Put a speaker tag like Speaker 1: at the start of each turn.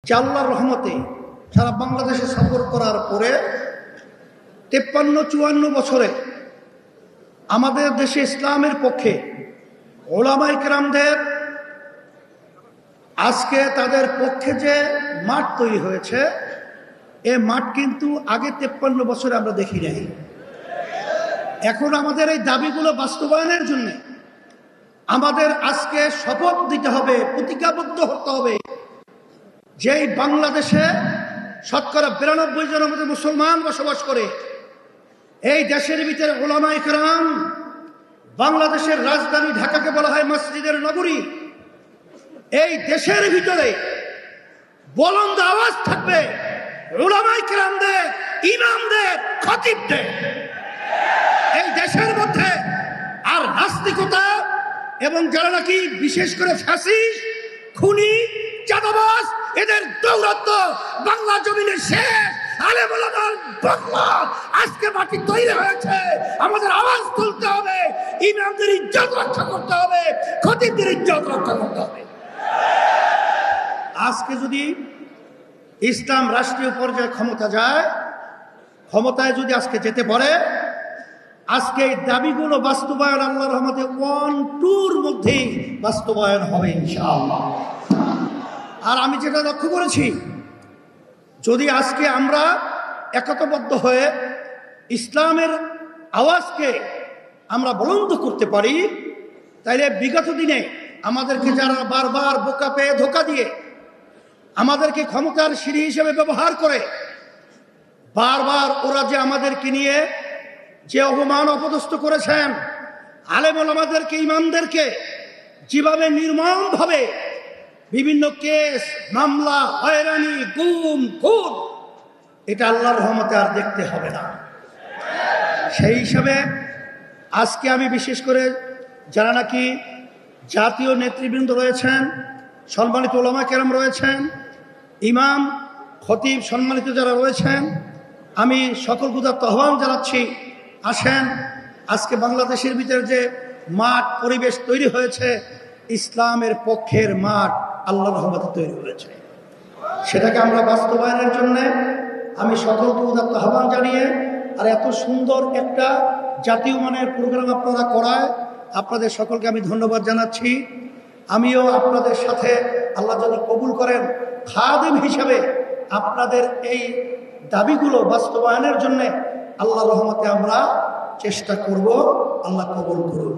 Speaker 1: যে আল্লাহর রহমতে সারা বাংলাদেশে সফর করার পরে 53-54 বছরে আমাদের দেশে ইসলামের পক্ষে ওলামায়ে কেরামদের আজকে তাদের পক্ষে যে মাঠ তৈরি হয়েছে, এ মাঠ কিন্তু আগে 53 বছরে আমরা দেখি নাই। এখন আমাদের এই দাবিগুলো বাস্তবায়নের জন্য আমাদের আজকে শপথ দিতে হবে, প্রতিজ্ঞাবদ্ধ হতে হবে, যেই বাংলাদেশে শতকরা 92 জনের মধ্যে মুসলমান বসবাস করে, এই দেশের ভিতরে ওলামায়ে কেরাম, বাংলাদেশের রাজধানী ঢাকাকে বলা হয় মসজিদের নগরী, এই দেশের ভিতরে বুলন্দ আওয়াজ থাকবে ওলামায়ে কেরামদের, ইমামদের, খতিবদের। এই দেশের মধ্যে আর নাস্তিকতা এবং যারা নাকি বিশেষ করে ফ্যাসিস্ট, খুনি, চাঁদাবাজ, এদের দৌরাত্ম্য বাংলা জমিনে শেষ। আলেম ওলামার বাংলা আজকে মাটি তৈরি হয়েছে, আমাদের আওয়াজ তুলতে হবে, ইমামদের ইজ্জত রক্ষা করতে হবে, খতিবদের ইজ্জত রক্ষা করতে হবে। আজকে যদি ইসলাম রাষ্ট্রীয় পর্যায়ে ক্ষমতা যায়, ক্ষমতায় যদি আজকে যেতে পারে, আজকে এই দাবিগুলো বাস্তবায়ন আল্লাহর রহমতে 1-2 মধ্যেই বাস্তবায়ন হবে ইনশাআল্লাহ। আর আমি যেটা লক্ষ্য করেছি, যদি আজকে আমরা একতাবদ্ধ হয়ে ইসলামের আওয়াজকে আমরা বুলন্দ করতে পারি, তাইলে বিগত দিনে আমাদেরকে যারা বারবার বোকা পেয়ে ধোঁকা দিয়ে আমাদেরকে ক্ষমতার সিঁড়ি হিসেবে ব্যবহার করে, বারবার ওরা যে আমাদেরকে নিয়ে যে অপমান অপদস্থ করেছেন, আলেম ওলামাদেরকে, ইমামদেরকে যেভাবে নির্মমভাবে বিভিন্ন কেস, মামলা, হয়রানি, গুম, খুন, এটা আল্লাহর রহমতে আর দেখতে হবে না। সেই হিসাবে আজকে আমি বিশেষ করে যারা নাকি জাতীয় নেতৃবৃন্দ রয়েছেন, সম্মানিত ওলামায়ে কেরাম রয়েছেন, ইমাম, খতিব, সম্মানিত যারা রয়েছেন, আমি সকল গুদার আহ্বান জানাচ্ছি, আসেন আজকে বাংলাদেশের ভিতরে যে মাঠ পরিবেশ তৈরি হয়েছে, ইসলামের পক্ষের মাঠ আল্লাহর রহমতে তৈরি হয়েছে, সেটাকে আমরা বাস্তবায়নের জন্য আমি সকলকে উদাত্ত আহ্বান জানিয়ে, আর এত সুন্দর একটা জাতীয় মানের প্রোগ্রাম আপনারা করায় আপনাদের সকলকে আমি ধন্যবাদ জানাচ্ছি। আমিও আপনাদের সাথে আল্লাহ যদি কবুল করেন খাদেম হিসাবে আপনাদের এই দাবিগুলো বাস্তবায়নের জন্য আল্লাহর রহমতে আমরা চেষ্টা করব। আল্লাহ কবুল করুন।